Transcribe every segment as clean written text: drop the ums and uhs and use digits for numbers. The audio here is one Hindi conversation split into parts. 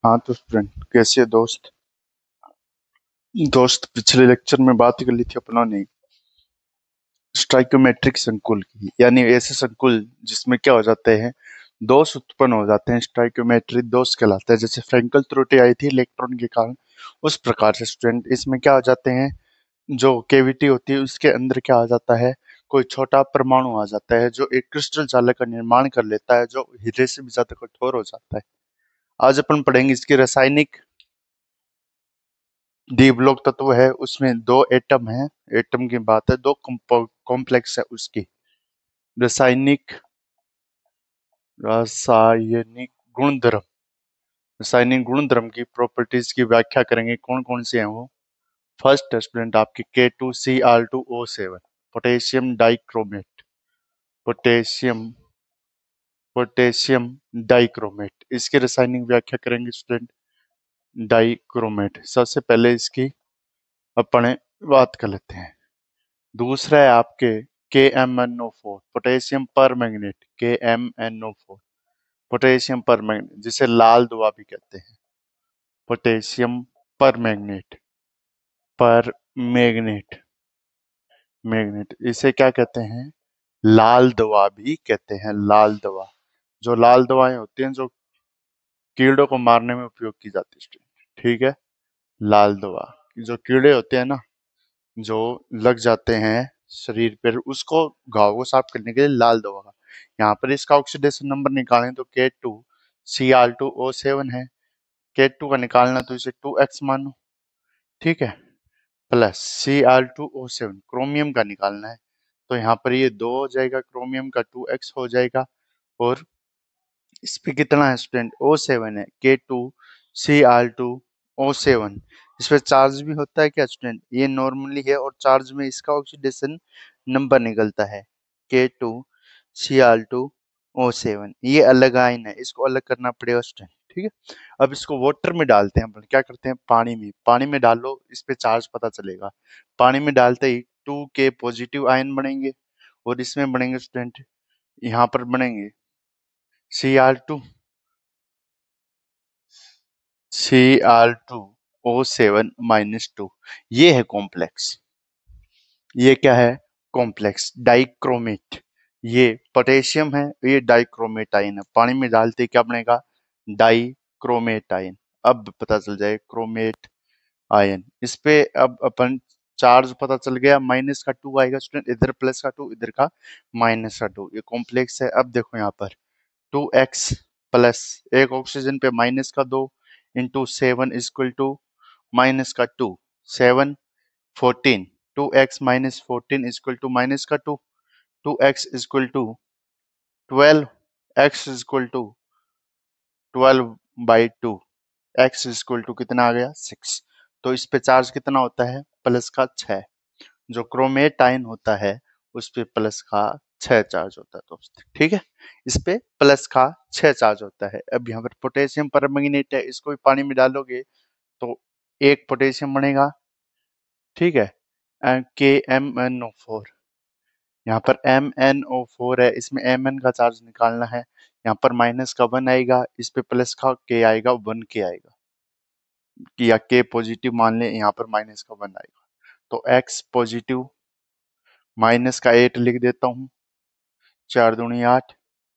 हाँ तो स्टूडेंट कैसे है दोस्त। पिछले लेक्चर में बात कर ली थी अपनों ने स्टाइकोमेट्रिक संकुल की, यानी ऐसे संकुल जिसमें क्या हो जाते हैं, दोष उत्पन्न हो जाते हैं। स्टाइकोमेट्रिक दोष कहलाता है। जैसे फ्रेंकल त्रुटि आई थी इलेक्ट्रॉन के कारण, उस प्रकार से स्टूडेंट इसमें क्या हो जाते हैं, जो केविटी होती है उसके अंदर क्या आ जाता है, कोई छोटा परमाणु आ जाता है जो एक क्रिस्टल जालक का निर्माण कर लेता है, जो हीरे से भी ज्यादा कठोर हो जाता है। आज अपन पढ़ेंगे इसकी रासायनिक। डी ब्लॉक तत्व है, उसमें दो एटम है। एटम की बात है, दो कॉम्प्लेक्स है उसकी। रासायनिक रासायनिक गुणधर्म रासायनिक गुणधर्म की प्रॉपर्टीज की व्याख्या करेंगे। कौन कौन से हैं वो। फर्स्ट स्टूडेंट आपकी K2Cr2O7, potassium dichromate. Potassium potassium dichromate, इसकी रासायनिक व्याख्या करेंगे स्टूडेंट। डाइक्रोमेट, सबसे पहले इसकी अपन बात कर लेते हैं। दूसरा है आपके KMnO4, पोटेशियम पर मैग्नेट। KMnO4, पोटेशियम पर मैग्नेट, जिसे लाल दुआ भी कहते हैं। पोटेशियम पर मैग्नेट, पर मैग्नेट मैग्नेट इसे क्या कहते हैं, लाल दवा भी कहते हैं। लाल दवा, जो लाल दवाएं होती हैं जो कीड़ों को मारने में उपयोग की जाती है, ठीक है। लाल दवा, जो कीड़े होते हैं ना, जो लग जाते हैं शरीर पर, उसको घाव को साफ करने के लिए लाल दवा का। यहाँ पर इसका ऑक्सीडेशन नंबर निकालें तो K2Cr2O7 है। K2 का निकालना तो इसे 2x मानो, ठीक है। प्लस Cr2O7 क्रोमियम का निकालना है, तो यहाँ पर ये 2 हो जाएगा, क्रोमियम का 2x हो जाएगा। और इस पे कितना है स्टूडेंट, O7 है। K2Cr2O7, इस पे चार्ज भी होता है क्या स्टूडेंट, ये नॉर्मली है, और चार्ज में इसका ऑक्सीडेशन नंबर निकलता है K2Cr2O7। ये अलग आयन है, इसको अलग करना पड़ेगा स्टूडेंट, ठीक है। अब इसको वाटर में डालते हैं अपन, क्या करते हैं, पानी में डालो, इस पे चार्ज पता चलेगा। पानी में डालते ही 2K पॉजिटिव आयन बनेंगे, और इसमें बनेंगे स्टूडेंट, यहाँ पर बनेंगे Cr2 Cr2O7-2। ये है कॉम्प्लेक्स। ये क्या है, कॉम्प्लेक्स डाइक्रोमेट। ये पोटेशियम है, ये डाइक्रोमेट आयन है। पानी में डालते क्या बनेगा, डाइक्रोमेट आयन। अब पता चल जाए क्रोमेट आयन। इस पे अब अपन चार्ज पता चल गया, माइनस का 2 आएगा स्टूडेंट, इधर प्लस का 2, इधर का माइनस का 2। ये कॉम्प्लेक्स है। अब देखो यहाँ पर 2x प्लस एक ऑक्सीजन पे माइनस का 2 इंटू 7 इक्वल टू माइनस का 2, 7 14, 2x minus 14 equal to minus का 2, 2x equal to 12, x equal to 12/2, x equal to कितना आ गया 6। तो इस पे चार्ज कितना होता है, प्लस का 6। जो क्रोमेट आयन होता है उस पे प्लस का 6 चार्ज होता है दोस्त, ठीक है। इस पे प्लस का 6 चार्ज होता है। अब यहाँ पर पोटेशियम परमैंगनेट है, इसको भी पानी में डालोगे तो एक पोटेशियम बनेगा, ठीक है। KMnO4, यहाँ पर MnO4 है, इसमें Mn का चार्ज निकालना है। यहाँ पर माइनस का 1 आएगा, इस पे प्लस का K आएगा, 1K आएगा, या K पॉजिटिव मान ले, यहाँ पर माइनस का 1 आएगा। तो X पॉजिटिव, माइनस का 8 लिख देता हूँ, 4 दूनी 8,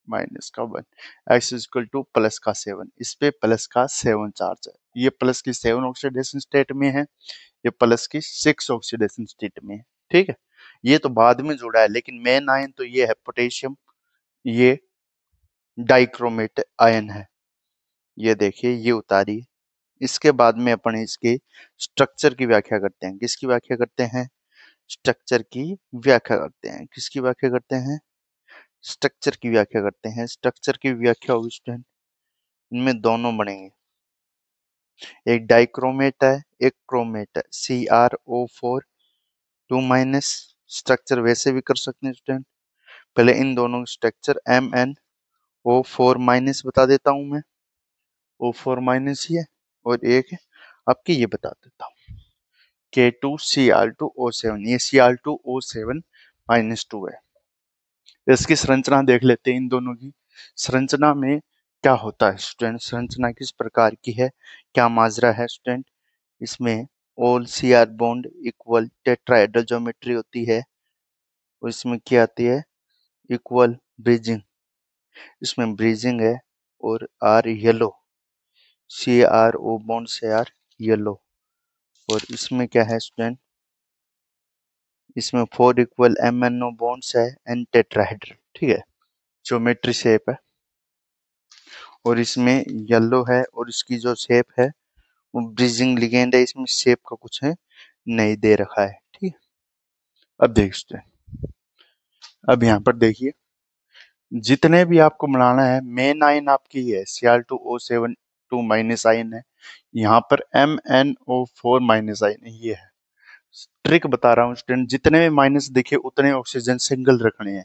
माइनस का 1, x इक्वल टू प्लस का 7। इस पे प्लस का 7 चार्ज है। ये प्लस की 7 ऑक्सीडेशन स्टेट में है, ये प्लस की 6 ऑक्सीडेशन स्टेट में है, ठीक है। ये तो बाद में जुड़ा है, लेकिन मेन आयन तो ये है पोटेशियम, ये डाइक्रोमेट आयन है। ये देखिए, ये उतारी। इसके बाद में अपन इसके स्ट्रक्चर की व्याख्या करते हैं। किसकी व्याख्या करते हैं, स्ट्रक्चर की व्याख्या करते हैं। किसकी व्याख्या करते हैं, स्ट्रक्चर की व्याख्या करते हैं। स्ट्रक्चर की व्याख्या होगी स्टूडेंट, इनमें दोनों बनेंगे, एक डाइक्रोमेट है, एक क्रोमेट है। CrO4 2 माइनस, स्ट्रक्चर वैसे भी कर सकते हैं स्टूडेंट। पहले इन दोनों स्ट्रक्चर MnO4 माइनस बता देता हूं मैं, O4 माइनस ही है, और एक है आपकी ये बता देता हूँ K2Cr2O7, ये Cr2O7-2 है। इसकी संरचना देख लेते हैं इन दोनों की। संरचना में क्या होता है स्टूडेंट, संरचना किस प्रकार की है, क्या माजरा है स्टूडेंट। इसमें all C R bond equal tetrahedral geometry होती है, और इसमें क्या आती है, इक्वल ब्रिजिंग, इसमें ब्रिजिंग है, और are yellow, C R O bond से आर येलो, और इसमें क्या है स्टूडेंट, इसमें 4 equal M N O bonds है एंड टेट्राहेड्रल, ठीक है, ज्योमेट्री शेप है, और इसमें येलो है, और इसकी जो शेप है वो ब्रिजिंग लिगेंड है, इसमें शेप का कुछ है नहीं दे रखा है, ठीक है। अब देखते हैं, अब यहाँ पर देखिए, जितने भी आपको बनाना है, मेन आयन आपकी है Cr2O7 2 माइनस आयन है, यहाँ पर MnO4 माइनस आयन है, ये है ट्रिक बता रहा हूँ स्टूडेंट, जितने भी माइनस दिखे उतने ऑक्सीजन सिंगल रखने हैं,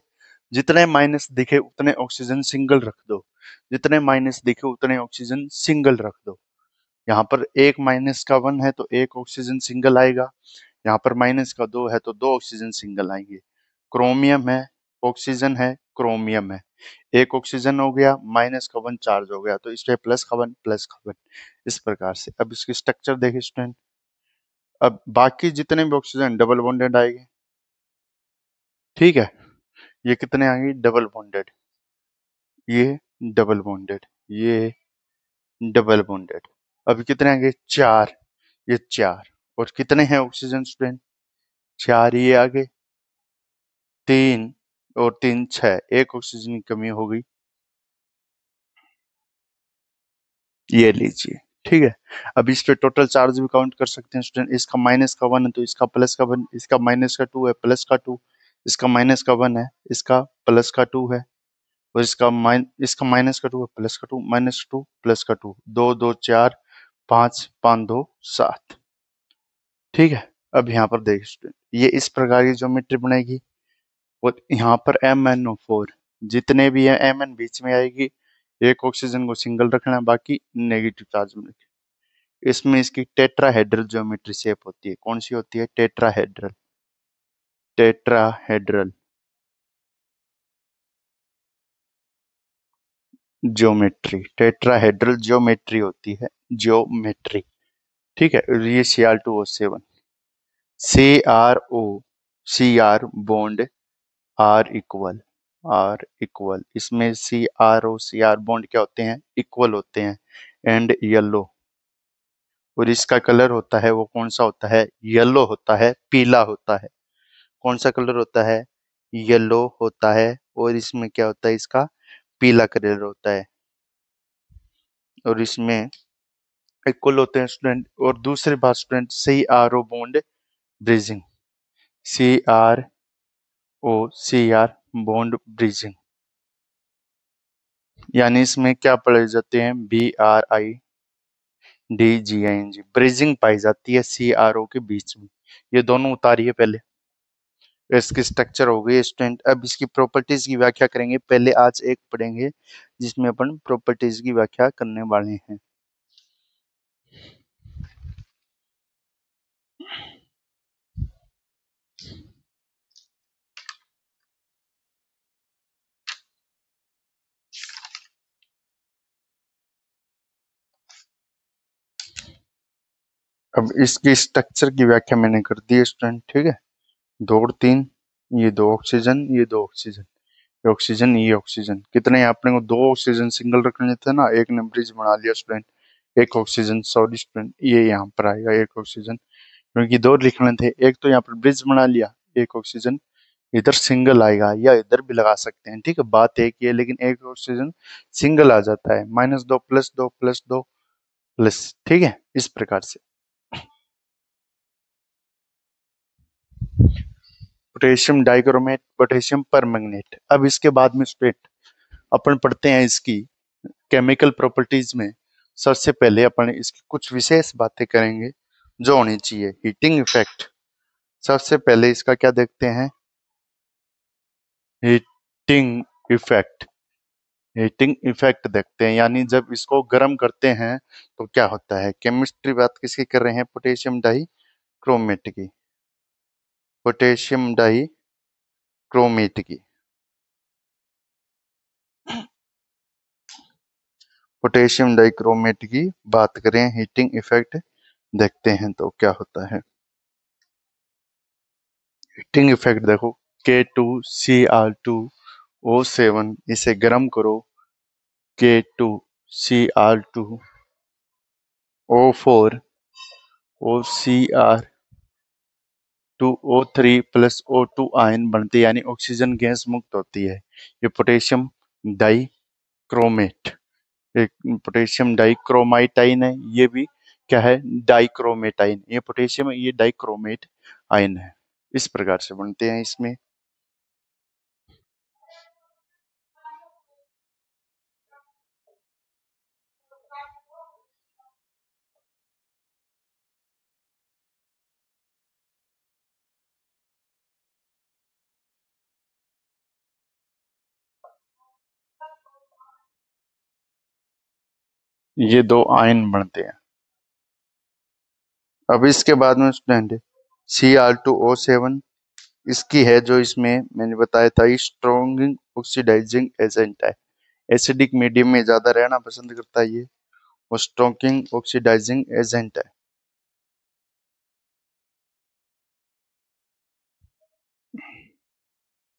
जितने माइनस दिखे उतने ऑक्सीजन सिंगल रख दो, जितने माइनस दिखे उतने ऑक्सीजन सिंगल रख दो। यहाँ पर एक माइनस का 1 है तो एक ऑक्सीजन सिंगल आएगा, यहाँ पर माइनस का 2 है तो 2 ऑक्सीजन सिंगल आएंगे। क्रोमियम है, ऑक्सीजन है, क्रोमियम है, एक ऑक्सीजन हो गया, माइनस का 1 चार्ज हो गया, तो इस पे प्लस का 1 प्लस का 1, इस प्रकार से। अब इसकी स्ट्रक्चर देखिए स्टूडेंट, अब बाकी जितने भी ऑक्सीजन डबल बॉन्डेड आएंगे, ठीक है, ये कितने आएंगे डबल बॉन्डेड, ये डबल बॉन्डेड, ये डबल बॉन्डेड, अब कितने आएंगे 4, ये 4, और कितने हैं ऑक्सीजन स्टूडेंट, 4 ये आगे, 3 और 3 6, एक ऑक्सीजन की कमी हो गई, ये लीजिए, ठीक है। अब इस पे टोटल चार्ज भी काउंट कर सकते हैं स्टूडेंट, इसका माइनस का 1 है तो इसका प्लस का 1, इसका माइनस का 2 है प्लस का 2, इसका माइनस का 1 है, इसका प्लस का 2 है, और इसका माइनस का 2 है प्लस का 2, माइनस 2 प्लस का 2, 2 2 4 5 5 2 7, ठीक है। अब यहाँ पर देखिए स्टूडेंट, ये इस प्रकार की ज्योमेट्री बनेगी, और यहाँ पर MnO4, जितने भी है Mn बीच में आएगी, एक ऑक्सीजन को सिंगल रखना है, बाकी नेगेटिव चार्ज में। इसमें इसकी टेट्राहेड्रल ज्योमेट्री शेप होती है, कौन सी होती है, tetrahedral, tetrahedral geometry, tetrahedral geometry होती है, ज्योमेट्री, ठीक है। और ये Cr2O7, C R bond are equal, इसमें सी आर बॉन्ड क्या होते हैं, इक्वल होते हैं, एंड येलो, और इसका कलर होता है वो कौन सा होता है, येलो होता है, पीला होता है, कौन सा कलर होता है, येलो होता है, और इसमें क्या होता है, इसका पीला कलर होता है, और इसमें इक्वल होते हैं स्टूडेंट। और दूसरी बात student, Cr O bond bridging, Cr bond bridging, यानी इसमें क्या पढ़े जाते हैं, BRIDGING, ब्रिजिंग पाई जाती है CRO के बीच में, ये दोनों उतारिए पहले, इसकी स्ट्रक्चर हो गई स्टूडेंट। अब इसकी प्रॉपर्टीज की व्याख्या करेंगे, पहले आज एक पढ़ेंगे जिसमें अपन प्रॉपर्टीज की व्याख्या करने वाले हैं। अब इसकी स्ट्रक्चर की व्याख्या मैंने कर दी है स्टूडेंट, ठीक है, 2 और 3, ये 2 ऑक्सीजन, ये 2 ऑक्सीजन, ये ऑक्सीजन, ये ऑक्सीजन, कितने अपने को 2 ऑक्सीजन सिंगल रखने थे ना, एक ने ब्रिज बना लिया स्टूडेंट, एक ऑक्सीजन, सॉरी स्टूडेंट, ये यहाँ पर आएगा एक ऑक्सीजन, क्योंकि 2 लिखने थे, एक तो यहाँ पर ब्रिज बना लिया, एक ऑक्सीजन इधर सिंगल आएगा, या इधर भी लगा सकते हैं, ठीक है, बात एक ही है, लेकिन एक ऑक्सीजन सिंगल आ जाता है, -2 +2 +2 प्लस, ठीक है, इस प्रकार से। Potassium dichromate, potassium permanganate. अब इसके बाद में स्टूडेंट अपन पढ़ते हैं इसकी केमिकल प्रॉपर्टीज में, सबसे पहले अपन इसकी कुछ विशेष बातें करेंगे जो होनी चाहिए। हीटिंग इफेक्ट, सबसे पहले इसका क्या देखते हैं, हीटिंग इफेक्ट, हीटिंग इफेक्ट देखते हैं, यानी जब इसको गर्म करते हैं तो क्या होता है। केमिस्ट्री बात किसकी कर रहे हैं, पोटेशियम डाई क्रोमेट की, पोटेशियम डाई क्रोमेट की। पोटेशियम डाइक्रोमेट की बात करें, हीटिंग इफेक्ट देखते हैं तो क्या होता है। हीटिंग इफेक्ट देखो, K2Cr2O7, इसे गर्म करो, K2Cr2O4 प्लस O2 आयन बनती है, यानी ऑक्सीजन गैस मुक्त होती है। ये पोटेशियम डाइक्रोमेट, एक पोटेशियम डाइक्रोमाइट आयन है। ये भी क्या है, डाइक्रोमेट आयन। ये पोटेशियम है, ये डाइक्रोमेट आयन है। इस प्रकार से बनते हैं इसमें। ये दो आयन बनते हैं। अब इसके बाद में स्टूडेंट Cr2O7, इसकी है जो इसमें मैंने बताया था, स्ट्रॉन्ग ऑक्सीडाइजिंग एजेंट है। एसिडिक मीडियम में ज्यादा रहना पसंद करता है ये, और स्ट्रॉन्ग ऑक्सीडाइजिंग एजेंट है।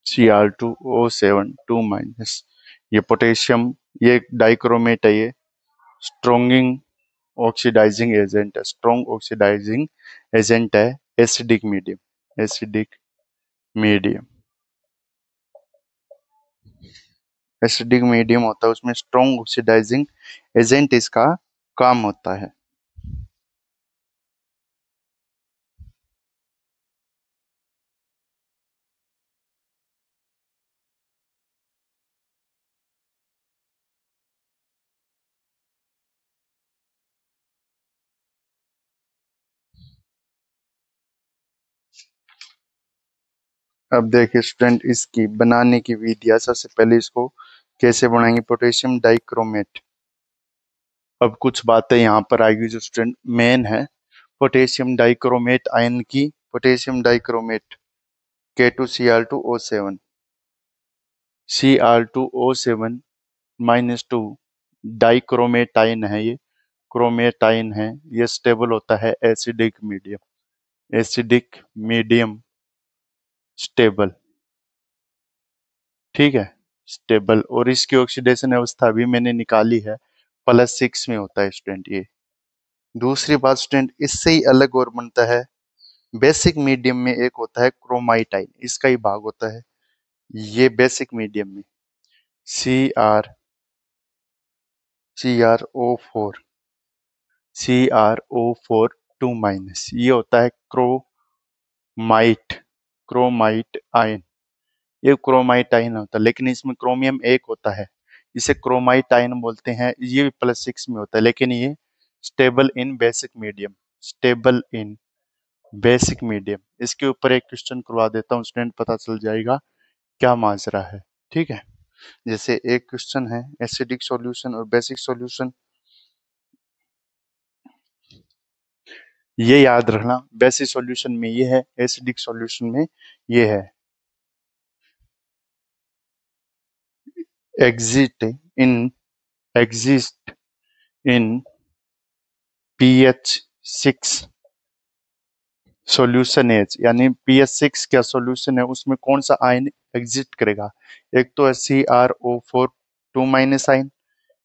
Cr2O7 2-, ये पोटेशियम, ये डाइक्रोमेट है, ये स्ट्रॉन्गिंग ऑक्सीडाइजिंग एजेंट है, स्ट्रॉन्ग ऑक्सीडाइजिंग एजेंट है। Acidic medium, acidic medium, acidic medium होता है, उसमें स्ट्रॉन्ग ऑक्सीडाइजिंग एजेंट इसका काम होता है। अब देखिए स्टूडेंट, इसकी बनाने की विधि। सबसे पहले इसको कैसे बनाएंगे, पोटेशियम डाइक्रोमेट। अब कुछ बातें यहाँ पर आएगी जो स्टूडेंट मेन है पोटेशियम डाइक्रोमेट आयन की। Potassium dichromate K2Cr2O7, Cr2O7-2 dichromate ion है, ये क्रोमेट आयन है। ये स्टेबल होता है acidic medium, acidic medium stable, ठीक है, स्टेबल। और इसकी ऑक्सीडेशन अवस्था भी मैंने निकाली है, +6 में होता है स्टूडेंट ये। दूसरी बात स्टूडेंट, इससे ही अलग और बनता है बेसिक मीडियम में, एक होता है क्रोमाइट आयन, इसका ही भाग होता है ये बेसिक मीडियम में। CrO4, Cr O4 2-, ये होता है क्रोमाइट, क्रोमाइट आयन। ये क्रोमाइट आयन होता है, लेकिन इसमें क्रोमियम एक होता है, इसे क्रोमाइट आयन बोलते हैं। ये भी +6 में होता है, लेकिन ये stable in basic medium, stable in basic medium. इसके ऊपर एक क्वेश्चन करवा देता हूँ स्टूडेंट, पता चल जाएगा क्या माजरा है, ठीक है। जैसे एक क्वेश्चन है एसिडिक सॉल्यूशन और बेसिक सॉल्यूशन, ये याद रखना। बेसिक सॉल्यूशन में ये है, एसिडिक सॉल्यूशन में ये है। Exit in exist in pH 6 solution as, यानी pH 6 क्या सॉल्यूशन है, उसमें कौन सा आयन एग्जिट करेगा। एक तो है Cr O4 2- आयन,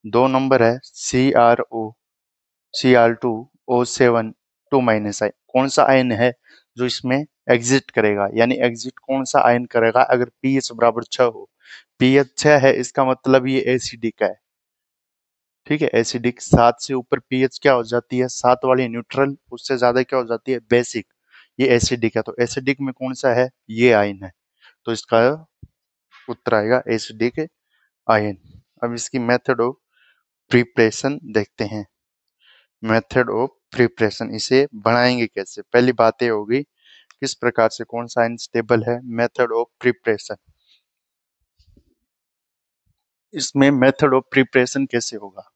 2 नंबर है Cr2O7 2- आयन। कौन सा आयन है जो इसमें एग्जिट करेगा, यानी एग्जिट कौन सा आयन करेगा अगर pH बराबर 6 हो। pH 6 है, इसका मतलब ये एसिडिक है, ठीक है, एसिडिक। 7 से ऊपर pH क्या हो जाती है, 7 वाली न्यूट्रल, उससे ज्यादा क्या हो जाती है, बेसिक। ये एसिडिक है, तो एसिडिक में कौन सा है, ये आयन है, तो इसका उत्तर आएगा एसिडिक आयन। अब इसकी मेथड ऑफ प्रिपरेशन देखते हैं। मेथड ऑफ प्रिपरेशन, इसे बनाएंगे कैसे। पहली बात ये होगी किस प्रकार से कौन सा आयन स्टेबल है। मेथड ऑफ प्रिपरेशन, इसमें मेथड ऑफ प्रिपरेशन कैसे होगा,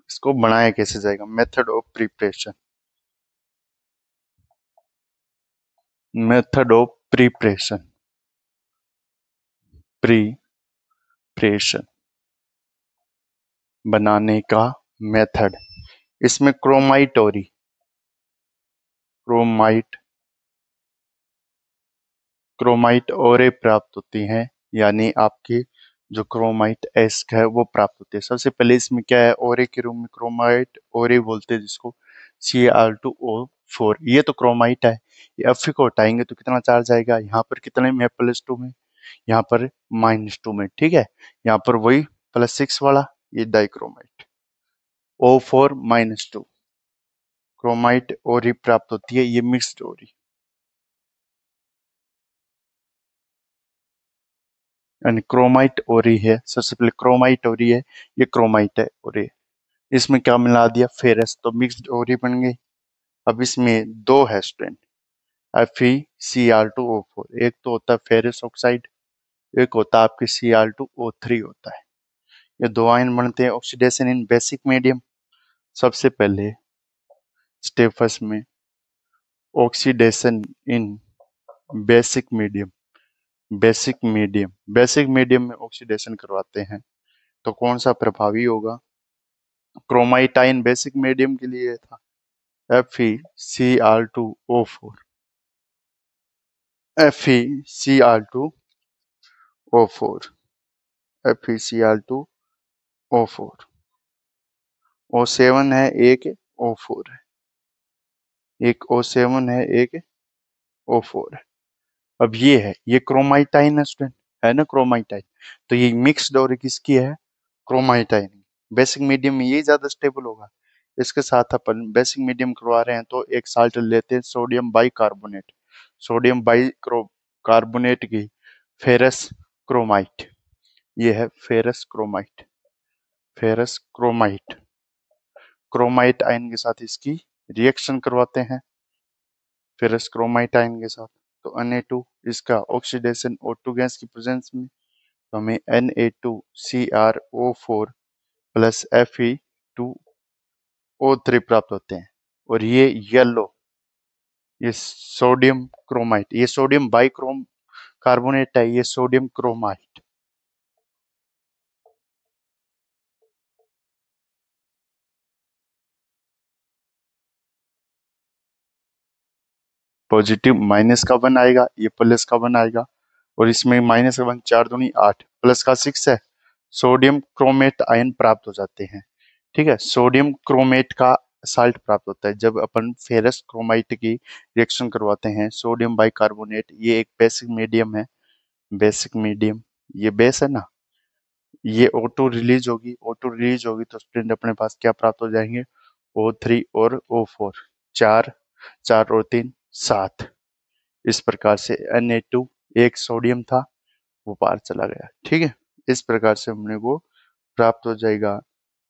इसको बनाया कैसे जाएगा। Method of preparation, method of preparation, preparation बनाने का मेथड। इसमें क्रोमाइट क्रोमाइट ओरे प्राप्त होती हैं, यानी आपकी जो क्रोमाइट एस्क है वो प्राप्त होती है। सबसे पहले इसमें क्या है, ओरे के रूप में क्रोमाइट ओरे बोलते हैं जिसको, Cr2O4, ये तो क्रोमाइट है। ये Fe को हटाएंगे तो कितना चार्ज आएगा, यहाँ पर कितने में, +2 में, यहाँ पर -2 में, ठीक है। यहाँ पर वही +6 वाला, ये डाइक्रोमाइट O4-2 क्रोमाइट ओरी प्राप्त होती है, ये मिक्स्ड ओरी, यानी क्रोमाइट ओरी है। सबसे पहले क्रोमाइट ओरी है, ये क्रोमाइट है ओरी। इसमें क्या मिला दिया, फेरस, तो मिक्स्ड ओरी बन गई। अब इसमें दो है स्टूडेंट, FeCr2O4, एक तो होता है फेरस ऑक्साइड, एक होता है आपकी Cr2O3 होता है। ये दो आयन बनते हैं ऑक्सीडेशन इन बेसिक मीडियम। सबसे पहले स्टेप फर्स्ट में ऑक्सीडेशन इन बेसिक मीडियम, बेसिक मीडियम में ऑक्सीडेशन करवाते हैं, तो कौन सा प्रभावी होगा, क्रोमाइट आयन बेसिक मीडियम के लिए था, FeCr2O4, FeCr2O4, FeCr2O4, O7 है, एक O4 है, एक O7 है, एक O4 है। अब ये क्रोमाइटाइन है स्टूडेंट, है ना क्रोमाइटाइन। तो ये मिक्स्ड और किसकी है, क्रोमाइटाइन। बेसिक मीडियम में यही ज्यादा स्टेबल होगा। इसके साथ अपन बेसिक मीडियम करवा रहे हैं तो एक साल्ट लेते हैं, सोडियम बाइकार्बोनेट, सोडियम बाइकार्बोनेट की फेरस क्रोमाइट, ये है फेरस क्रोमाइट, क्रोमाइट आयन के साथ इसकी रिएक्शन करवाते हैं, फेरस क्रोमाइट आयन के साथ, तो Na2, इसका ऑक्सीडेशन O2 गैस की प्रेजेंस में, तो हमें Na2CrO4 प्लस Fe2O3 प्राप्त होते हैं। और ये येलो, ये सोडियम क्रोमाइट, ये सोडियम बाइक्रोम कार्बोनेट है, ये सोडियम क्रोमाइट। पॉजिटिव -1 आएगा, ये +1 आएगा, और इसमें -1 4 दूनी 8, प्लस का 6 है, सोडियम क्रोमेट आयन प्राप्त हो जाते हैं। ठीक है, सोडियम क्रोमेट का साल्ट प्राप्त होता है जब अपन फेरस क्रोमाइट की रिएक्शन करवाते हैं। सोडियम बाइकार्बोनेट, ये एक बेसिक मीडियम है, बेसिक मीडियम, ये बेस है ना, ये O2 रिलीज होगी तो स्टूडेंट अपने पास क्या प्राप्त हो जाएंगे, O3 और O4, 4, 4 और 3 7। इस प्रकार से Na2, एक सोडियम था वो पार चला गया, ठीक है। इस प्रकार से हमने को प्राप्त हो जाएगा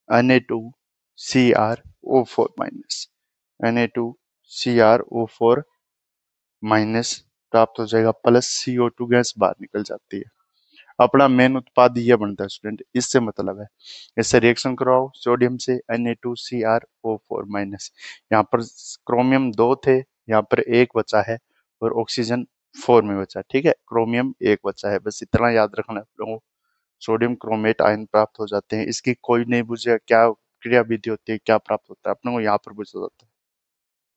Na2CrO4 माइनस, Na2CrO4 माइनस प्राप्त हो जाएगा, प्लस CO2 गैस बाहर निकल जाती है। अपना मेन उत्पाद ये बनता है स्टूडेंट, इससे मतलब है। इससे रिएक्शन कराओ सोडियम से, Na2CrO4 माइनस, यहाँ पर क्रोमियम 2 थे, यहाँ पर एक बचा है, और ऑक्सीजन 4 में बचा, ठीक है, क्रोमियम एक बचा है, बस इतना याद रखना है आप लोगों को। सोडियम क्रोमेट आयन प्राप्त हो जाते हैं, इसकी कोई नहीं बुझे क्या क्रिया विधि होती है, क्या प्राप्त होता है, अपने को यहाँ पर बुझ जाता है।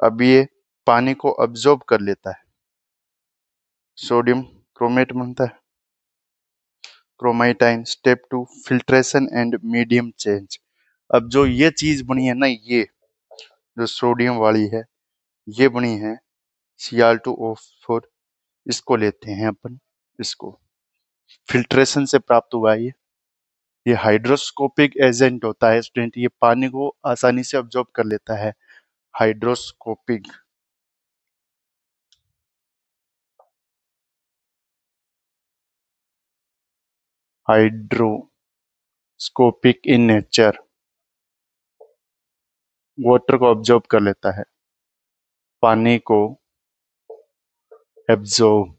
अब ये पानी को अब्जॉर्ब कर लेता है, सोडियम क्रोमेट बनता है, क्रोमाइटाइन। Step 2, filtration and medium change. अब जो ये चीज बनी है ना, ये जो सोडियम वाली है, ये बनी है Cr2O4, इसको लेते हैं अपन, इसको फिल्ट्रेशन से प्राप्त हुआ है ये हाइड्रोस्कोपिक एजेंट होता है स्टूडेंट, ये पानी को आसानी से अब्जॉर्ब कर लेता है, hydroscopic, hydroscopic in nature, water को अब्जॉर्ब कर लेता है, पानी को एब्जॉर्ब,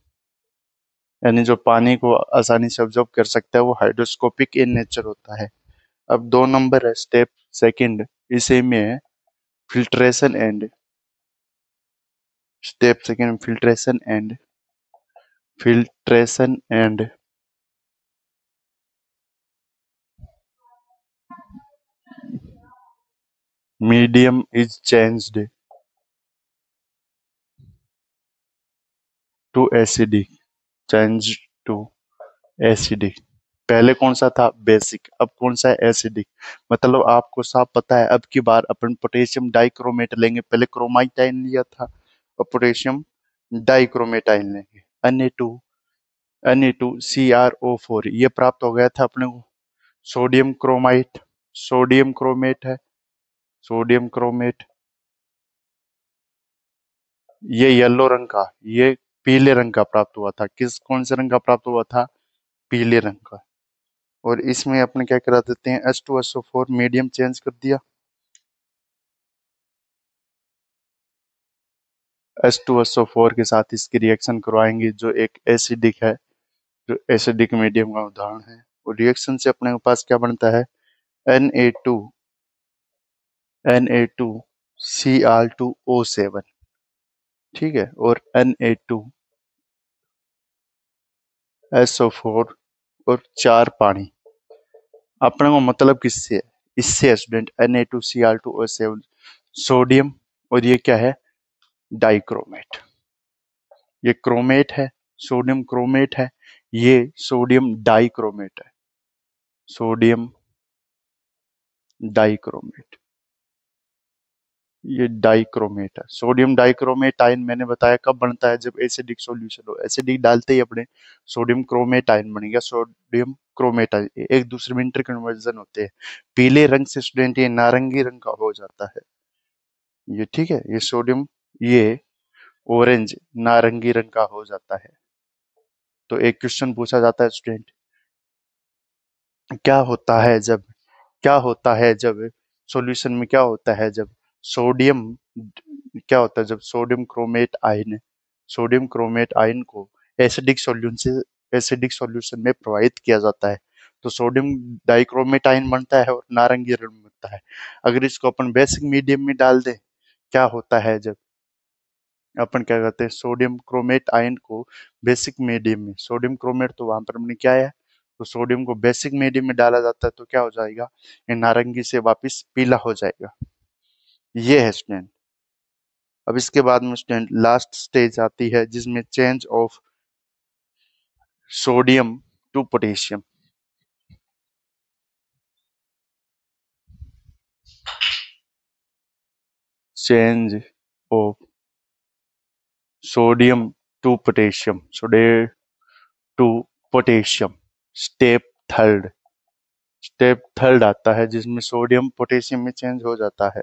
यानी जो पानी को आसानी से अब्जॉर्ब कर सकता है वो हाइड्रोस्कोपिक इन नेचर होता है। अब 2 नंबर है स्टेप सेकंड, इसी में filtration and, step second filtration and medium is changed to acidic, change to acidic. पहले कौन सा था? बेसिक। अब कौन सा है? एसिडिक। मतलब आपको साफ पता है अब की बार अपन पोटेशियम डाइक्रोमेट लेंगे। पहले क्रोमाइटाइन लिया था, और पोटेशियम डाइक्रोमेटाइन लेंगे। Na2CrO4 ये प्राप्त हो गया था अपने को। सोडियम क्रोमाइट, सोडियम क्रोमेट है, सोडियम क्रोमेट। ये येलो रंग का, ये पीले रंग का प्राप्त हुआ था। कौन से रंग का प्राप्त हुआ था? पीले रंग का। और इसमें अपने क्या करा देते हैं? H2SO4 मीडियम चेंज कर दिया। H2SO4 के साथ इसकी रिएक्शन करवाएंगे, जो एक एसिडिक है, जो एसिडिक मीडियम का उदाहरण है। और रिएक्शन से अपने पास क्या बनता है? Na2 Na2Cr2O7। ठीक है, और Na2SO4 और 4 पानी। अपने को मतलब किससे है? इससे स्टूडेंट, Na2Cr2O7 सोडियम, और ये क्या है? डाइक्रोमेट। ये क्रोमेट है, सोडियम क्रोमेट है। ये सोडियम डाइक्रोमेट है, सोडियम डाइक्रोमेट। ये डाइक्रोमेट है। सोडियम डाइक्रोमेट आयन मैंने बताया कब बनता है? जब एसिडिक सॉल्यूशन हो। एसिडिक डालते ही अपने सोडियम क्रोमेट आयन बन गया, सोडियम क्रोमेट आयन। एक दूसरे में इंटर कन्वर्जन होते हैं। पीले रंग से स्टूडेंट ये नारंगी रंग का हो जाता है। ये ठीक है, ये सोडियम, ये ऑरेंज नारंगी रंग का हो जाता है। तो एक क्वेश्चन पूछा जाता है स्टूडेंट, क्या होता है जब, क्या होता है जब सॉल्यूशन में, क्या होता है जब सोडियम, क्या होता है जब sodium chromate ion, sodium chromate ion को एसिडिक सॉल्यूशन से, एसिडिक सॉल्यूशन में प्रवाहित किया जाता है, तो सोडियम डाइक्रोमेट आयन बनता है और नारंगी रंग बनता है। अगर इसको अपन बेसिक मीडियम में डाल दें, क्या होता है जब अपन क्या करते हैं? सोडियम क्रोमेट आयन को बेसिक मीडियम में, सोडियम क्रोमेट तो वहां पर हमने क्या है, तो सोडियम को बेसिक मीडियम में डाला जाता है, तो क्या हो जाएगा? ये नारंगी से वापस पीला हो जाएगा। ये है स्टूडेंट। अब इसके बाद में स्टूडेंट लास्ट स्टेज आती है, जिसमें change of sodium to potassium. Change of sodium to potassium, sodium to potassium. Step third, step third आता है, जिसमें सोडियम पोटेशियम में चेंज हो जाता है।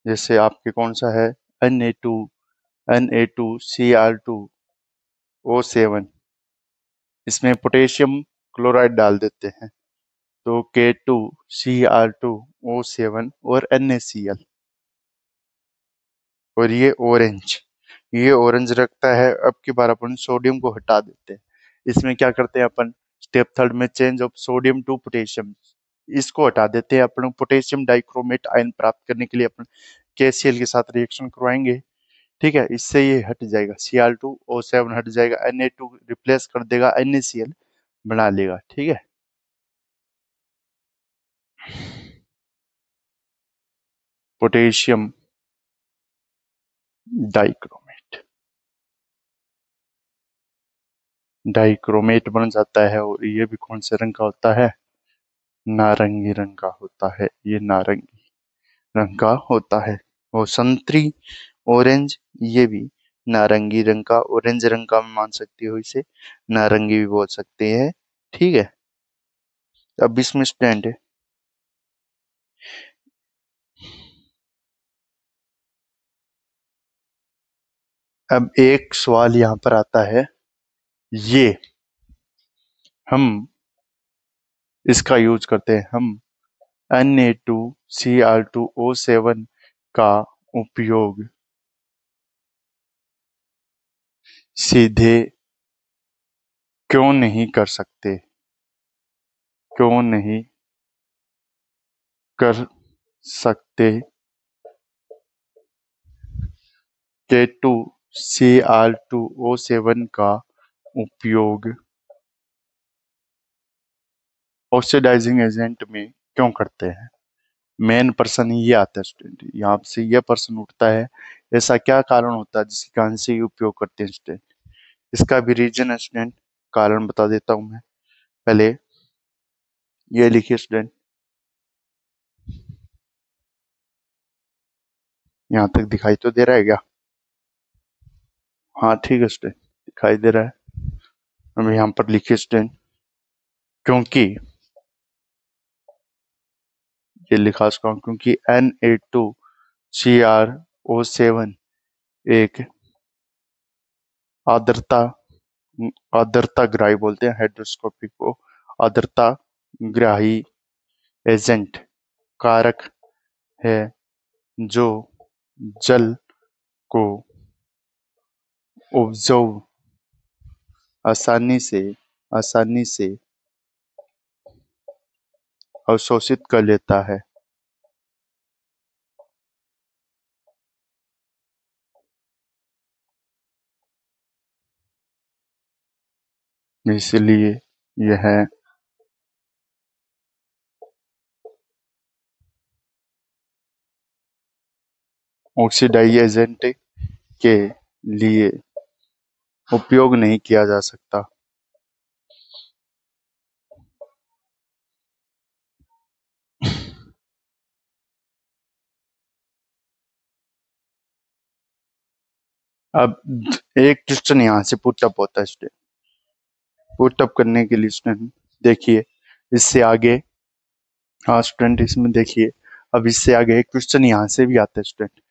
जैसे आपके कौन सा है? Na2Cr2O7। इसमें पोटेशियम क्लोराइड डाल देते हैं, तो K2Cr2O7 और NaCl। और ये ऑरेंज रखता है। अब की बार अपन सोडियम को हटा देते हैं। इसमें क्या करते हैं अपन? स्टेप थर्ड में change of sodium to potassium, इसको हटा देते हैं। अपन पोटेशियम डाइक्रोमेट आयन प्राप्त करने के लिए अपन KCl के साथ रिएक्शन करवाएंगे। ठीक है, इससे ये हट जाएगा, Cr2O7 हट जाएगा, Na2 रिप्लेस कर देगा, NaCl बना लेगा। ठीक है, पोटेशियम डाइक्रोमेट, डाइक्रोमेट बन जाता है। और ये भी कौन से रंग का होता है? नारंगी रंग का होता है। ये नारंगी रंग का होता है। और संतरी, ऑरेंज, ये भी नारंगी रंग का, ऑरेंज रंग का मान सकते हो इसे, नारंगी भी बोल सकते हैं। ठीक है, अब इसमें स्टैंड है। अब एक सवाल यहाँ पर आता है, ये हम इसका यूज करते हैं, हम Na2Cr2O7 का उपयोग सीधे क्यों नहीं कर सकते, क्यों नहीं कर सकते? K2Cr2O7 का उपयोग ऑक्सीडाइजिंग एजेंट में क्यों करते हैं? मेन पर्सन ये आता है स्टूडेंट, यहाँ से ये पर्सन उठता है। ऐसा क्या कारण होता है जिसके कारण से ये उपयोग करते हैं स्टूडेंट? इसका भी रीजन है स्टूडेंट, कारण बता देता हूं मैं। पहले ये लिखिए स्टूडेंट, यहाँ तक दिखाई तो दे रहा है क्या? हाँ ठीक है स्टूडेंट, दिखाई दे रहा है। अब यहाँ पर लिखिए स्टूडेंट, क्योंकि ये लिखा उसका, क्योंकि Na2Cr O7 एक आर्द्रता आर्द्रता ग्राही बोलते हैं हाइड्रोस्कोपिक को, आर्द्रता ग्राही एजेंट कारक है जो जल को ऑब्जर्व आसानी से अवशोषित कर लेता है। इसलिए यह ऑक्सीडाइज एजेंट के लिए उपयोग नहीं किया जा सकता। अब एक क्वेश्चन यहाँ से पुटअप होता है स्टूडेंट, पुटअप करने के लिए स्टूडेंट देखिए इससे आगे, हाँ स्टूडेंट इसमें देखिए, अब इससे आगे एक क्वेश्चन यहाँ से भी आता है स्टूडेंट।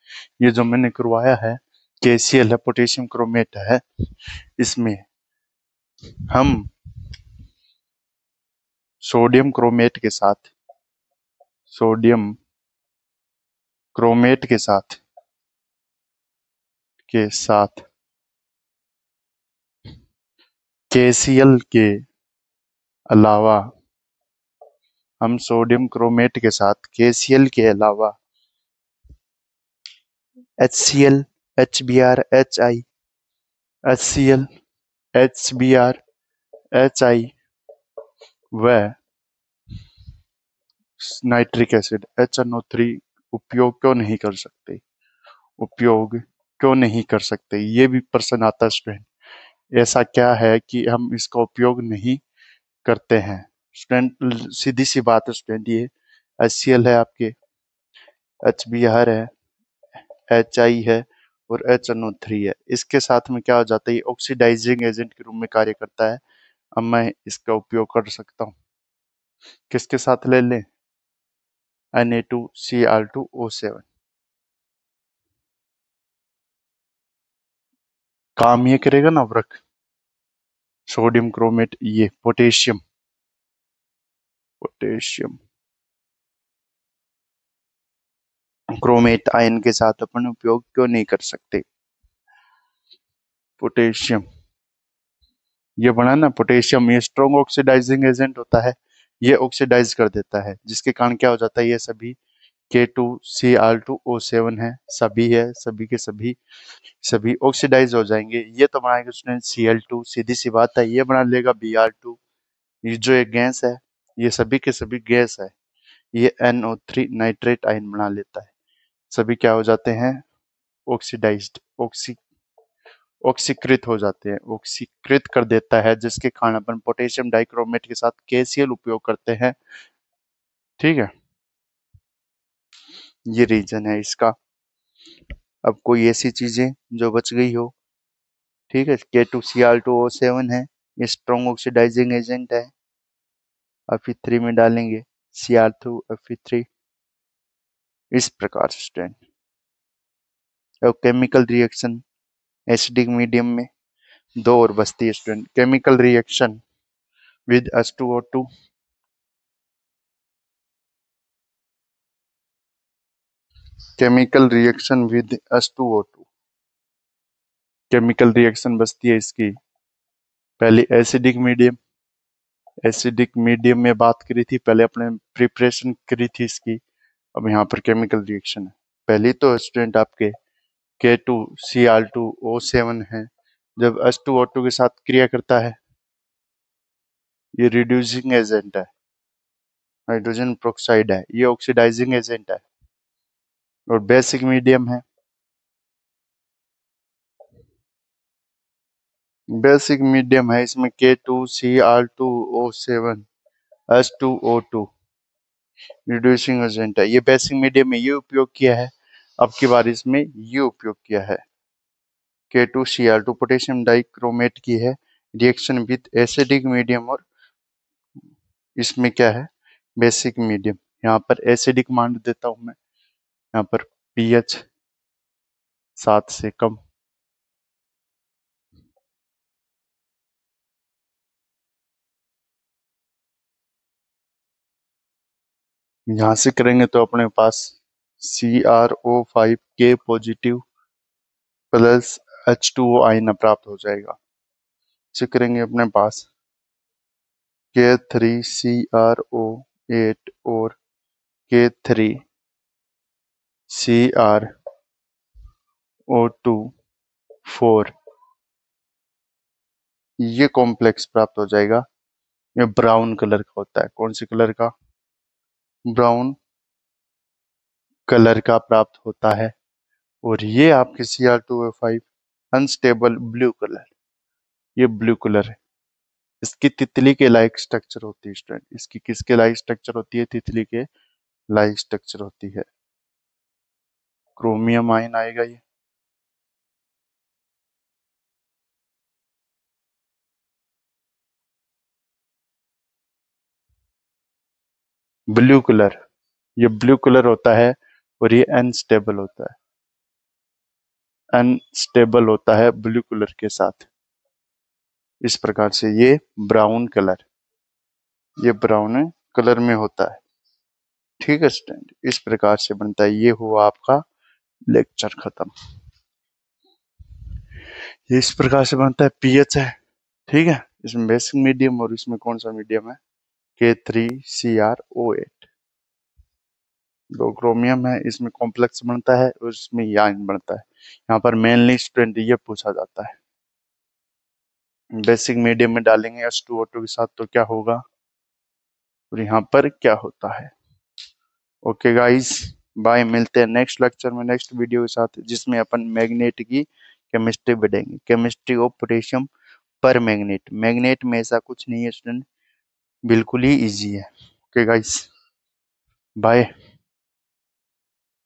ये जो मैंने करवाया है KCl है, पोटेशियम क्रोमेट है, इसमें हम सोडियम क्रोमेट के साथ KCl के अलावा हम सोडियम क्रोमेट के साथ KCl के अलावा HCl, HBr, HI, HCl, HBr, HI व नाइट्रिक एसिड HNO3 उपयोग क्यों नहीं कर सकते? ये भी प्रश्न आता है स्टूडेंट। ऐसा क्या है कि हम इसका उपयोग नहीं करते हैं? स्टूडेंट सीधी सी बात है स्टूडेंट, ये HCl है आपके, HBr है, HI है और HNO3 है। इसके साथ में क्या हो जाता है, ये ऑक्सीडाइजिंग एजेंट के रूप में कार्य करता है। अब मैं इसका उपयोग कर सकता हूँ, किसके साथ ले लें? Na2Cr2O7। काम ये करेगा ना वृक, सोडियम क्रोमेट, ये पोटेशियम क्रोमेट आयन के साथ अपन उपयोग क्यों नहीं कर सकते? पोटेशियम ये बना ना, पोटेशियम ये स्ट्रॉन्ग ऑक्सीडाइजिंग एजेंट होता है, ये ऑक्सीडाइज कर देता है, जिसके कारण क्या हो जाता है, ये सभी K2Cr2O7 है, सभी के सभी ऑक्सीडाइज हो जाएंगे। ये तो बनाएगा स्टूडेंट Cl2, सीधी सी बात है, ये बना लेगा Br2। ये जो एक गैस है, ये सभी के सभी गैस है, ये NO3 नाइट्रेट आयन बना लेता है। सभी क्या हो जाते हैं? ऑक्सीडाइज्ड, ऑक्सीकृत हो जाते हैं, ऑक्सीकृत कर देता है, जिसके कारण अपन पोटेशियम डाइक्रोमेट के साथ KCl उपयोग करते हैं। ठीक है, ये रीजन है इसका। अब कोई ऐसी चीजें जो बच गई हो? ठीक है, K2Cr2O7 है, ये स्ट्रॉन्ग ऑक्सीडाइजिंग एजेंट है, Fe3 में डालेंगे Cr2Fe3, इस प्रकार से स्टूडेंट। अब केमिकल रिएक्शन एसिडिक मीडियम में दो और बचती है student, chemical reaction with H2O2, chemical reaction with H2O2, chemical reaction बचती है इसकी। पहले एसिडिक मीडियम में बात करी थी, पहले अपने प्रिपरेशन करी थी इसकी। अब यहाँ पर केमिकल रिएक्शन है, पहली तो स्टूडेंट आपके K2Cr2O7 है, जब H2O2 के साथ क्रिया करता है, ये रिड्यूसिंग एजेंट है, हाइड्रोजन प्रोक्साइड है, ये ऑक्सीडाइजिंग एजेंट है। और बेसिक मीडियम है, बेसिक मीडियम है, इसमें K2Cr2O7H2O2 रिड्यूसिंग एजेंट है। ये बेसिक मीडियम में ये उपयोग किया है, अब की बार इसमें ये उपयोग किया है। K2Cr2 पोटेशियम डाइक्रोमेट की है, रिएक्शन विद एसिडिक मीडियम, और इसमें क्या है, बेसिक मीडियम। यहाँ पर एसिडिक मान देता हूं मैं, यहाँ पर पीएच 7 से कम। यहाँ से करेंगे तो अपने पास CrO5K positive plus H2O ion प्राप्त हो जाएगा। इसे करेंगे अपने पास K3CrO8 और K3CrO2 4, ये कॉम्प्लेक्स प्राप्त हो जाएगा। ये ब्राउन कलर का होता है, कौन से कलर का, ब्राउन कलर का प्राप्त होता है। और ये आपके Cr2O5 अनस्टेबल ब्लू कलर, ये ब्लू कलर है। इसकी तितली के लाइक स्ट्रक्चर होती है स्टूडेंट, इसकी किसके लाइक स्ट्रक्चर होती है, तितली के लाइक स्ट्रक्चर होती है। क्रोमियम आयन आएगा ये। ब्लू कलर, ये ब्लू कलर होता है, और ये अनस्टेबल होता है, अनस्टेबल होता है ब्लू कलर के साथ। इस प्रकार से ये ब्राउन कलर, ये ब्राउन कलर में होता है। ठीक है स्टूडेंट, इस प्रकार से बनता है। ये हुआ आपका लेक्चर खत्म। ये इस प्रकार से बनता है, पीएच है, ठीक है। इसमें बेसिक मीडियम, और इसमें कौन सा मीडियम है, K3CrO8। दो क्रोमियम है, इसमें कॉम्प्लेक्स बनता है और इसमें यान बनता है। यहाँ पर मेनली स्टूडेंट ये पूछा जाता है। बेसिक मीडियम में डालेंगे H2O2 के साथ तो क्या होगा, और यहाँ पर क्या होता है। ओके गाइस, बाय, मिलते हैं नेक्स्ट लेक्चर में, नेक्स्ट वीडियो के साथ, जिसमें अपन मैग्नेट की केमिस्ट्री बढ़ेंगे, केमिस्ट्री ऑफ पोटेशियम पर मैग्नेट। मैग्नेट में ऐसा कुछ नहीं है स्टूडेंट, बिल्कुल ही इजी है। Okay guys, bye.